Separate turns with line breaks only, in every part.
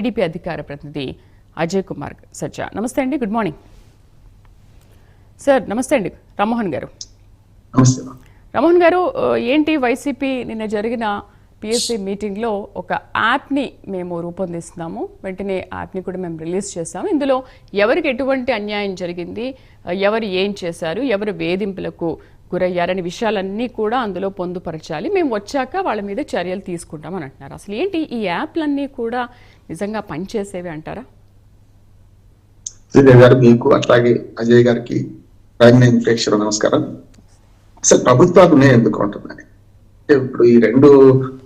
TDP అధికార ప్రతినిధి అజయ్ కుమార్ సజ్జా. నమస్తే అండి, గుడ్ మార్నింగ్ సార్. నమస్తే అండి రామ్మోహన్ గారు. రామ్మోహన్ గారు, ఏంటి వైసీపీ నిన్న జరిగిన పిఎస్సి మీటింగ్లో ఒక యాప్ని మేము రూపొందిస్తున్నాము, వెంటనే యాప్ని కూడా మేము రిలీజ్ చేస్తాము. ఇందులో ఎవరికి ఎటువంటి అన్యాయం జరిగింది, ఎవరు ఏం చేశారు, ఎవరు వేధింపులకు గురయ్యారనే విషయాలన్నీ కూడా అందులో పొందుపరచాలి, మేము వచ్చాక వాళ్ళ మీద చర్యలు తీసుకుంటామని అంటున్నారు. అసలు ఏంటి ఈ యాప్లన్నీ కూడా నిజంగా పనిచేసేవి అంటారా?
శ్రీదేవి గారు, మీకు అట్లాగే అజయ్ గారికి ప్రేక్షకులు నమస్కారం. అసలు ప్రభుత్వాలు ఉన్నాయి ఎందుకు ఉంటుందని, ఇప్పుడు ఈ రెండు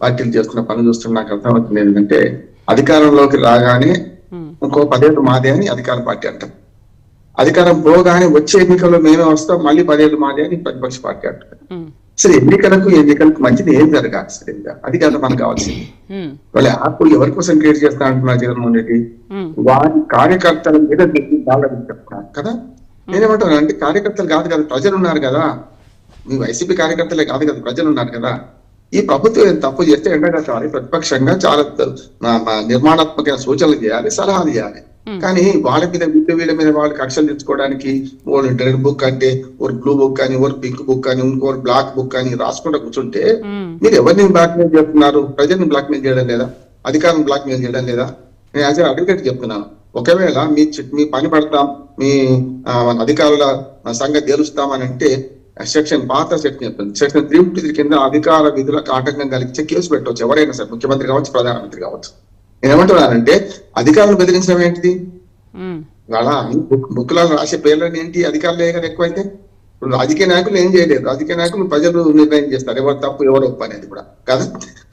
పార్టీలు చేస్తున్న పని చూస్తున్న నాకు అర్థమవుతుంది ఏంటంటే, అధికారంలోకి రాగానే ఇంకో 10 ఏళ్ళు మాదే అని అధికార పార్టీ అంటారు, అధికారం పోగానే వచ్చే ఎన్నికల్లో మేమే వస్తాం మళ్ళీ 10 ఏళ్ళు మాదే అని ప్రతిపక్ష పార్టీ అంటారు. అసలు ఎన్నికలకు మంచిది ఏం జరగాలి? సరిగ్గా అది కదా మనకు కావాల్సింది. వాళ్ళ యాప్ ఎవరి కోసం క్రియేట్ చేస్తా అంటున్నారు జగన్మోహన్ రెడ్డి, వారి కార్యకర్తల మీద చెప్తున్నారు కదా. నేనేమంటాను అంటే, కార్యకర్తలు కాదు కదా, ప్రజలు ఉన్నారు కదా, మీ వైసీపీ కార్యకర్తలే కాదు కదా, ప్రజలు ఉన్నారు కదా. ఈ ప్రభుత్వం తప్పు చేస్తే ఎండగట్టాలి, ప్రతిపక్షంగా చాలా నిర్మాణాత్మక సూచనలు చేయాలి, సలహాలు చేయాలి. కానీ వాళ్ళ మీద వీళ్ళ మీద వాళ్ళకి కక్షలు తెచ్చుకోవడానికి ఓ రెడ్ బుక్ అంటే ఓ బ్లూ బుక్ అని, ఓ పింక్ బుక్ అని, ఇంకోరు బ్లాక్ బుక్ అని రాసుకుంటూ కూర్చుంటే మీరు ఎవరిని బ్లాక్మెయిల్ చేస్తున్నారు? ప్రజల్ని బ్లాక్మెయిల్ చేయడం లేదా? అధికారం బ్లాక్మెయిల్ చేయడం లేదా? నేను యాజ్ అడ్వకేట్ చెప్తున్నాను, ఒకవేళ మీ పని పడతాం, మీ అధికారుల సంగతి తెలుస్తామని అంటే పాత సెక్షన్ 353 కింద అధికార విధులకు ఆటంకం కలిగించే కేసు పెట్టవచ్చు ఎవరైనా సరే, ముఖ్యమంత్రి కావచ్చు, ప్రధానమంత్రి కావచ్చు. నేనేమంటున్నానంటే, అధికారులు బెదిరించడం ఏంటిది? వాళ్ళ బుక్లలో రాసే పేర్లను ఏంటి? అధికారులే కదా ఎక్కువైతే. ఇప్పుడు రాజకీయ నాయకులు ఏం చేయలేదు, రాజకీయ నాయకులు ప్రజలు నిర్ణయం చేస్తారు ఎవరు తప్పు ఎవరు ఒప్పు అనేది కూడా కదా.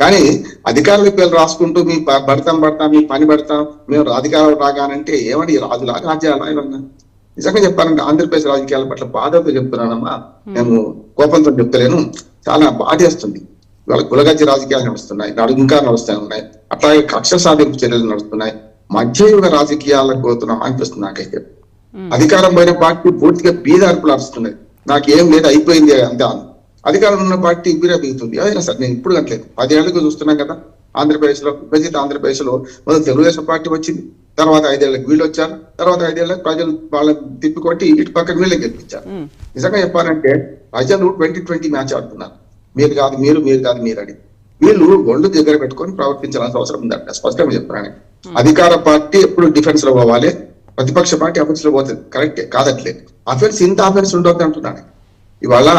కానీ అధికారుల పేర్లు రాసుకుంటూ మీ పడతాం మీ పని పడతాం, మేము అధికారులు రాగానంటే ఏమని రాజులా రాజ్యాలా? ఇవన్నా నిజంగా చెప్పాలంటే ఆంధ్రప్రదేశ్ రాజకీయాల పట్ల బాధతో చెప్తున్నానమ్మా, నేను కోపంతో చెప్తలేను, చాలా బాధేస్తుంది. ఇవాళ కులగజ్జి రాజకీయాలు నడుస్తున్నాయి, ఇంకా నడుస్తూ ఉన్నాయి, అట్లాగే కక్ష సాధింపు చర్యలు నడుస్తున్నాయి, మధ్యయుగ రాజకీయాలకు పోతున్నాం అనిపిస్తుంది నాకైతే. అధికారం పోయిన పార్టీ పూర్తిగా బీద అరుపులు అరుస్తున్నాయి, నాకేం లేదు అయిపోయింది అంతే. అధికారం ఉన్న పార్టీ బిగుతుంది. అదైనా సరే నేను ఇప్పుడు కట్టలేదు, 10 ఏళ్ళకు చూస్తున్నాం కదా. ఆంధ్రప్రదేశ్ లో విభజిత ఆంధ్రప్రదేశ్ లో మొదటి తెలుగుదేశం పార్టీ వచ్చింది, తర్వాత 5 ఏళ్ళకి వీళ్ళు వచ్చారు, తర్వాత 5 ఏళ్ళకి ప్రజలు వాళ్ళని తిప్పికొట్టి ఇటు పక్కన వీళ్ళే గెలిపించారు. నిజంగా చెప్పాలంటే ప్రజలు 2020 మ్యాచ్ ఆడుతున్నారు, మీరు కాదు మీరు అని. వీళ్ళు ఒళ్ళు దగ్గర పెట్టుకొని ప్రవర్తించాల్సిన అవసరం ఉందంట, స్పష్టంగా చెప్తున్నాను. అధికార పార్టీ ఎప్పుడు డిఫెన్స్ లో పోవాలి, ప్రతిపక్ష పార్టీ అఫెన్స్ లో పోతుంది, కరెక్టే కాదట్లేదు. అఫెన్స్ ఇంత అఫెన్స్ ఉండొద్దు అంటున్నాను. ఇవాళ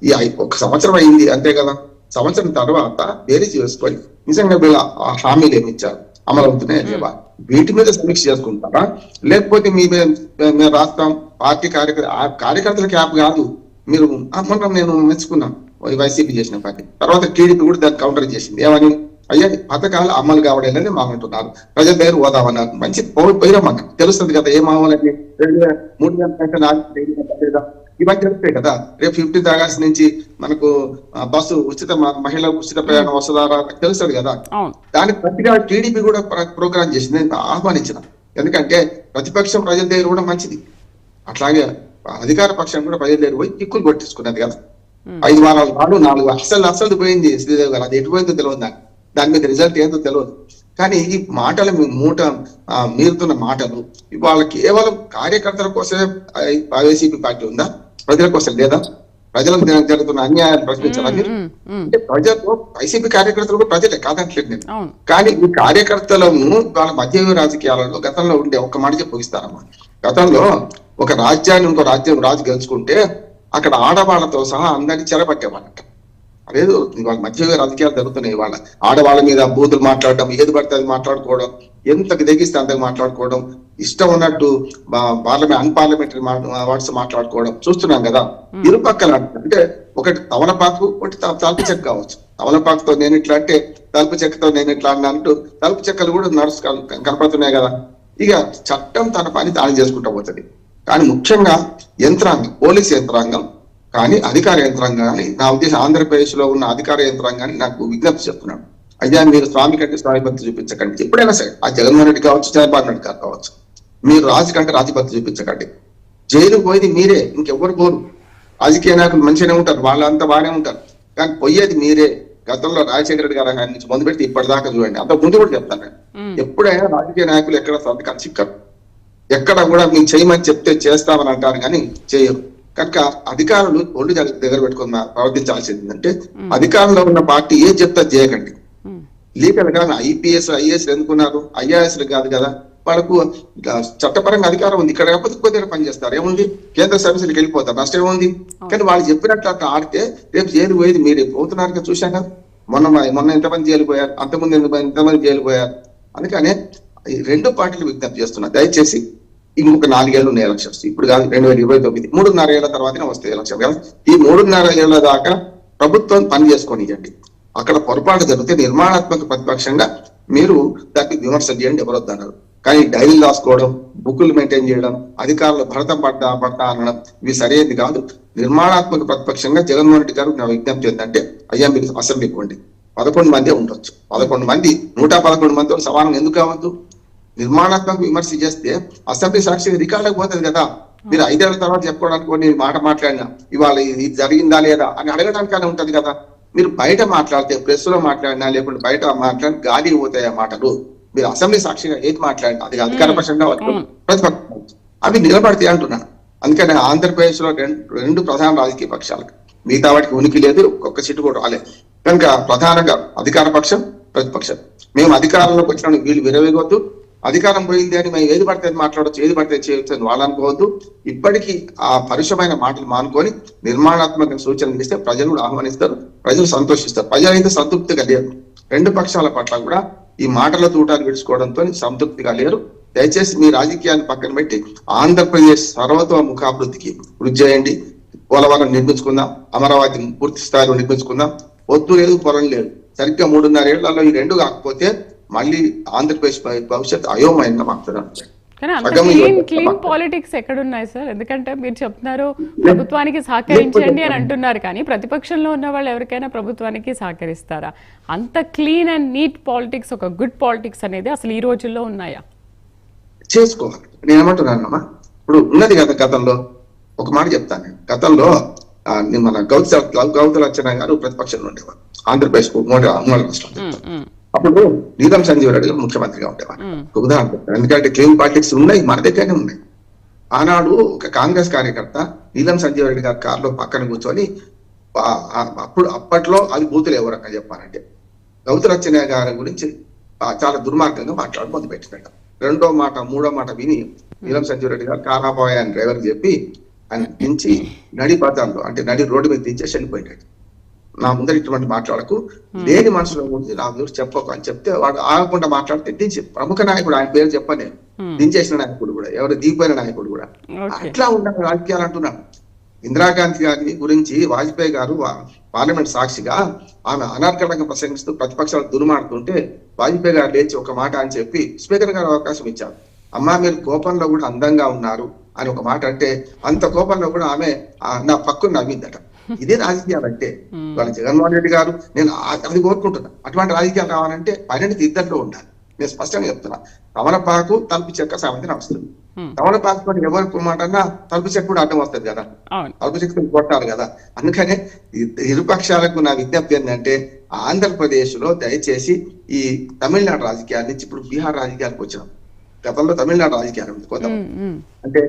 ఈ 1 సంవత్సరం అయింది అంతే కదా, సంవత్సరం తర్వాత వేరే చేసుకొని నిజంగా వీళ్ళ హామీలు ఏమి ఇచ్చారు, అమలవుతున్నాయి లేవా, వీటి మీద సమీక్ష చేసుకుంటారా? లేకపోతే మేము రాస్తాం పార్టీ కార్యకర్తలకు యాప్ కాదు మీరు అనుకుంటాం. నేను మెచ్చుకున్నాను వైసీపీ చేసిన పార్టీ, తర్వాత టీడీపీ కూడా దాన్ని కౌంటర్ చేసింది. ఏమని? అయ్యా పథకాలు అమలు కావడం అనేది మామంటున్నారు, ప్రజల దగ్గర పోదామన్నారు. మంచి పోయినామన్నా తెలుస్తుంది కదా, ఏం అవ్వాలని 3 గంటల ఇవన్నీ తెలుస్తాయి కదా. రేపు 15th ఆగస్టు నుంచి మనకు బస్సు ఉచిత, మహిళలకు ఉచిత ప్రయాణం వస్తుందా తెలుస్తుంది కదా. దానికి ప్రతిగా టీడీపీ కూడా ప్రోగ్రామ్ చేసింది, ఆహ్వానించిన. ఎందుకంటే ప్రతిపక్షం ప్రజల దగ్గర కూడా మంచిది, అట్లాగే అధికార పక్షం కూడా ప్రజల దగ్గర పోయి చిక్కులు కొట్టించుకున్నది కదా. 5 వారాలు 4 అసలు పోయింది శ్రీదేవి గారు, అది ఎటుపోయిందో తెలియదు, దాని మీద రిజల్ట్ ఏందో తెలియదు. కానీ ఈ మాటలు మీరుతున్న మాటలు ఇవాళ కేవలం కార్యకర్తల కోసమే వైసీపీ పార్టీ ఉందా? ప్రజల కోసం లేదా? ప్రజలకు జరుగుతున్న అన్యాయాలు ప్రశ్నించాలని అంటే ప్రజలు, వైసీపీ కార్యకర్తలు కూడా ప్రజలే కాదంటలేదు నేను. కానీ ఈ కార్యకర్తలను వాళ్ళ మధ్య రాజకీయాలలో గతంలో ఉండే ఒక్క మాట చెప్పి ముగిస్తారమ్మా. గతంలో ఒక రాజ్యాన్ని ఇంకో రాజు గెలుచుకుంటే అక్కడ ఆడవాళ్లతో సహా అందరినీ చెరపట్టేవాళ్ళంట. అదేదో వాళ్ళ మధ్య రాజకీయాలు జరుగుతున్నాయి. వాళ్ళ ఆడవాళ్ళ మీద బూతులు మాట్లాడటం, ఏది పడితే అది మాట్లాడుకోవడం, ఎంతకు తెగిస్తే అంతకు మాట్లాడుకోవడం, ఇష్టం ఉన్నట్టు అన్పార్లమెంటరీ వర్డ్స్ మాట్లాడుకోవడం చూస్తున్నాం కదా. ఇరుపక్కల అంటే ఒకటి తమలపాకు, ఒకటి తలుపు చెక్క కావచ్చు. తమలపాకుతో నేను ఇట్లా అంటే, తలుపు చెక్కతో నేను ఇట్లా అన్నట్టు తలుపు చెక్కలు కూడా కనపడుతున్నాయి కదా. ఇక చట్టం తన పని తాను చేసుకుంటూ పోతుంది. కానీ ముఖ్యంగా యంత్రాంగం, పోలీస్ యంత్రాంగం కానీ అధికార యంత్రాంగం కానీ, నా ఉద్దేశం ఆంధ్రప్రదేశ్ లో ఉన్న అధికార యంత్రాంగాన్ని నాకు విజ్ఞప్తి చెప్తున్నాను, అయ్యా మీరు స్వామి కంటే స్వామిభక్తి చూపించకండి. ఎప్పుడైనా సరే ఆ జగన్మోహన్ రెడ్డి కావచ్చు, చంద్రబాబు నాయుడు గారు కావచ్చు, మీరు రాజు కంటే రాజభక్తి చూపించకండి. జైలు పోయేది మీరే, ఇంకెవ్వరు పోరు. రాజకీయ నాయకులు మంచిగానే ఉంటారు, వాళ్ళంతా బాగానే ఉంటారు, కానీ పోయేది మీరే. గతంలో రాజశేఖర రెడ్డి గారు ఆయన నుంచి మొదలు పెట్టి ఇప్పటిదాకా చూడండి, అంత ముందు కూడా చెప్తాను నేను. ఎప్పుడైనా రాజకీయ నాయకులు ఎక్కడ సంతకాలు చిక్కరు, ఎక్కడ కూడా మేము చేయమని చెప్తే చేస్తామని అంటారు కానీ చేయరు. కనుక అధికారులు ఒళ్ళు దగ్గర పెట్టుకుని ప్రవర్తించాల్సింది అంటే, అధికారంలో ఉన్న పార్టీ ఏం చెప్తా చేయకండి. లీగల్ గా ఐపీఎస్ ఐఏఎస్ ఎందుకున్నారు, ఐఆర్ఎస్లు కాదు కదా, వాళ్ళకు చట్టపరంగా అధికారం ఉంది. ఇక్కడ కాకపోతే కొద్దిగా పనిచేస్తారు, ఏముంది, కేంద్ర సర్వీసులకు వెళ్ళిపోతారు, నష్టం ఏముంది. కానీ వాళ్ళు చెప్పినట్లు అట్లా ఆడితే రేపు జైలు పోయేది మీరే పోతున్నారు కదా, చూశాం కదా. మొన్న ఎంతమంది జైలు పోయారు, అంతకుముందు ఎంతమంది జైలు పోయారు. అందుకనే ఈ రెండు పార్టీలు విజ్ఞప్తి చేస్తున్నారు, దయచేసి ఇంకొక 4 ఏళ్ళు ఉన్నాయి ఎలక్షన్స్, ఇప్పుడు కాదు 2029, 3.5 ఏళ్ల తర్వాతనే వస్తాయి ఎలక్షన్ కదా. ఈ 3.5 ఏళ్ల దాకా ప్రభుత్వం పని చేసుకొనియండి. అక్కడ పొరపాటు జరిగితే నిర్మాణాత్మక ప్రతిపక్షంగా మీరు దాన్ని విమర్శ చేయండి, ఎవరు వద్దన్నారు. కానీ డైరీలు రాసుకోవడం, బుక్కులు మెయింటైన్ చేయడం, అధికారులు భరతం పడతా అనడం, ఇవి సరైనది కాదు. నిర్మాణాత్మక ప్రతిపక్షంగా జగన్మోహన్ రెడ్డి గారు నా విజ్ఞప్తి ఏంటంటే, అయ్యా మీరు అసెంబ్లీకి ఇవ్వండి, 11 మంది ఉండొచ్చు, 11 మంది 111 మందితో సమానం ఎందుకు కావద్దు. నిర్మాణాత్మక విమర్శ చేస్తే అసెంబ్లీ సాక్షిగా రికార్డులకు పోతుంది కదా. మీరు 5 ఏళ్ల తర్వాత చెప్పుకోవడానికి నేను మాట మాట్లాడినా, ఇవాళ ఇది జరిగిందా లేదా అని అడగడానికనే ఉంటది కదా. మీరు బయట మాట్లాడితే, ప్రెస్ లో మాట్లాడినా లేకుంటే బయట మాట్లాడి గాలి పోతాయి ఆ మాటలు. మీరు అసెంబ్లీ సాక్షిగా ఏది మాట్లాడినా, అది అధికార పక్షంగా ప్రతిపక్షం, అవి నిలబడతాయి అంటున్నాను. అందుకని ఆంధ్రప్రదేశ్ లో రెండు ప్రధాన రాజకీయ పక్షాలకు, మిగతా వాటికి ఉనికి లేదు, ఒక్క సీటు కూడా రాలేదు. కనుక ప్రధానంగా అధికార పక్షం, ప్రతిపక్షం. మేము అధికారంలోకి వచ్చిన వీళ్ళు విరవేగొద్దు, అధికారం పోయింది అని మేము ఏది పడితే మాట్లాడవచ్చు, ఏది పడితే చేయొచ్చు అని వాళ్ళు అనుకోవద్దు. ఇప్పటికీ ఆ పరుషమైన మాటలు మానుకొని నిర్మాణాత్మక సూచనలు ఇస్తే ప్రజలు కూడా ఆహ్వానిస్తారు, ప్రజలు సంతోషిస్తారు. ప్రజలు అయితే సంతృప్తిగా లేరు, రెండు పక్షాల పట్ల కూడా ఈ మాటల తూటాలు విడుచుకోవడంతో సంతృప్తిగా లేరు. దయచేసి మీ రాజకీయాన్ని పక్కన పెట్టి ఆంధ్రప్రదేశ్ సర్వతోముఖాభివృద్ధికి కృషి చేయండి. పోలవరం నిర్మించుకుందాం, అమరావతి పూర్తి స్థాయిలో నిర్మించుకుందాం. పొద్దు లేదు, పొలం లేదు. సరిగ్గా 3.5 ఏళ్లలో ఈ రెండు కాకపోతే మళ్ళీ ఆంధ్రప్రదేశ్ భవిష్యత్ అయోమయంగా మారుతుంది.
కానీ అంత క్లీన్ పాలిటిక్స్ ఎక్కడున్నాయి సార్? ఎందుకంటే మీరు చెప్తున్నారు ప్రభుత్వానికి సహకరించండి అని అంటున్నారు, కానీ ప్రతిపక్షంలో ఉన్న వాళ్ళు ఎవరికైనా ప్రభుత్వానికి సహకరిస్తారా? అంత క్లీన్ అండ్ నీట్ పాలిటిక్స్, ఒక గుడ్ పాలిటిక్స్ అనేది అసలు ఈ రోజుల్లో ఉన్నాయా?
చేసుకోవాలి. నేను ఏమంటున్నానమ్మా, ఇప్పుడు ఉన్నది కదా, గతంలో ఒక మాట చెప్తాను నేను. గతంలో మన గౌతలచ్చన గారు ప్రతిపక్షంలో ఉండేవారు ఆంధ్రప్రదేశ్ ఉమ్మడి రాష్ట్రంలో. అప్పుడు నీలం సంజీవ్ రెడ్డి గారు ముఖ్యమంత్రిగా ఉండేవారు. ఉదాహరణ, ఎందుకంటే క్లీన్ పాలిటిక్స్ ఉన్నాయి, మన దగ్గరనే ఉన్నాయి. ఆనాడు ఒక కాంగ్రెస్ కార్యకర్త నీలం సంజీవ్ రెడ్డి గారి కారులో పక్కన కూర్చొని, అప్పట్లో అది బూతులు ఎవరన్నా చెప్పారంటే, గౌతలచ్చన గారి గురించి చాలా దుర్మార్గంగా మాట్లాడి మొదలు పెట్టినట్ట. 2వ మాట 3వ మాట విని నీలం సంజీవ్ రెడ్డి గారు కారాపోయా అని డ్రైవర్ చెప్పి ఆయన దించి నడి బజార్లో, అంటే నడి రోడ్డు మీద దించేసి వెళ్ళిపోయినాడు. నా ముందర ఇటువంటి మాట్లాడకు, లేని మనుషుల గురించి నా గురించి చెప్పకు అని చెప్తే వాడు ఆగకుండా మాట్లాడితే దించి, ప్రముఖ నాయకుడు, ఆయన పేరు చెప్పనే, దించేసిన నాయకుడు కూడా, ఎవరు దిగిపోయిన నాయకుడు కూడా. అట్లా ఉన్న రాజకీయాలు అంటున్నాను. ఇందిరాగాంధీ గారి గురించి వాజ్పేయి గారు పార్లమెంట్ సాక్షిగా ఆమె అనార్కలంగా ప్రసంగిస్తూ ప్రతిపక్షాలు దుర్మాడుతుంటే వాజ్పేయి గారు లేచి ఒక మాట అని చెప్పి స్పీకర్ గారు అవకాశం ఇచ్చారు. అమ్మా మీరు కోపంలో కూడా అందంగా ఉన్నారు అని ఒక మాట అంటే, అంత కోపంలో కూడా ఆమె నా పక్కన నవ్విందట. ఇదే రాజకీయాలు అంటే. వాళ్ళ జగన్మోహన్ రెడ్డి గారు, నేను అది కోరుకుంటున్నా, అటువంటి రాజకీయాలు రావాలంటే పరిణితి ఇద్దరిలో ఉండాలి. నేను స్పష్టంగా చెప్తున్నా, తమలపాకు తలుపు చెక్క సామెతని వస్తుంది. తమలపాకు ఎవరు మాటన్నా తలుపు చెక్క కూడా అడ్డం వస్తుంది కదా, తలుపు చెక్క కొట్టారు కదా. అందుకనే ఇరుపక్షాలకు నా విజ్ఞప్తి ఏంటంటే, ఆంధ్రప్రదేశ్ లో దయచేసి ఈ తమిళనాడు రాజకీయాల నుంచి ఇప్పుడు బీహార్ రాజకీయాలకు వచ్చినాం. గతంలో తమిళనాడు రాజకీయాలు ఉంది కొంత, అంటే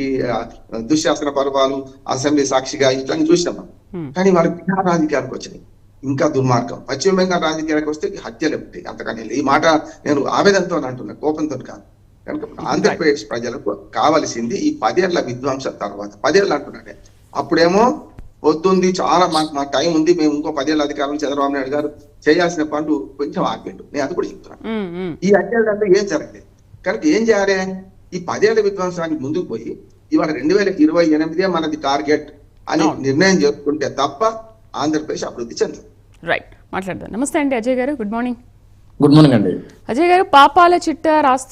ఈ దుశ్శాసన పర్వాలు, అసెంబ్లీ సాక్షిగా ఇట్లా చూసినాం. కానీ వాళ్ళు బీహార్ రాజకీయాలకు వచ్చినాయి, ఇంకా దుర్మార్గం. పశ్చిమ బెంగాల్ రాజకీయాలకు వస్తే హత్యలు ఉంటాయి. అంతకని ఈ మాట నేను ఆవేదనతో అంటున్నా, కోపంతో కాదు. కనుక ఆంధ్రప్రదేశ్ ప్రజలకు కావలసింది ఈ 10 ఏళ్ల విధ్వంసం తర్వాత, 10 ఏళ్ళు అంటున్నాడే. అప్పుడేమో వద్దుంది, చాలా మా టైం ఉంది, మేము ఇంకో 10 ఏళ్ళ అధికారం చంద్రబాబు నాయుడు గారు చేయాల్సిన పనులు కొంచెం ఆగిపోయిండు. నేను అది కూడా చెప్తున్నాను. ఈ 5 ఏళ్ళంటే ఏం జరగలేదు. కనుక ఏం చేయాలి, ఈ 10 ఏళ్ల విధ్వంసానికి ముందుకు పోయి ఇవాళ 2028 మనది టార్గెట్ అని నిర్ణయం చేసుకుంటే తప్ప ఆంధ్రప్రదేశ్ అభివృద్ధి చెందదు.
రైట్, మాట్లాడదాం. నమస్తే అండి అజయ్ గారు, గుడ్ మార్నింగ్.
గుడ్ మార్నింగ్ అండి.
అజయ్ గారు, పాపాల చిట్టా రాస్తున్న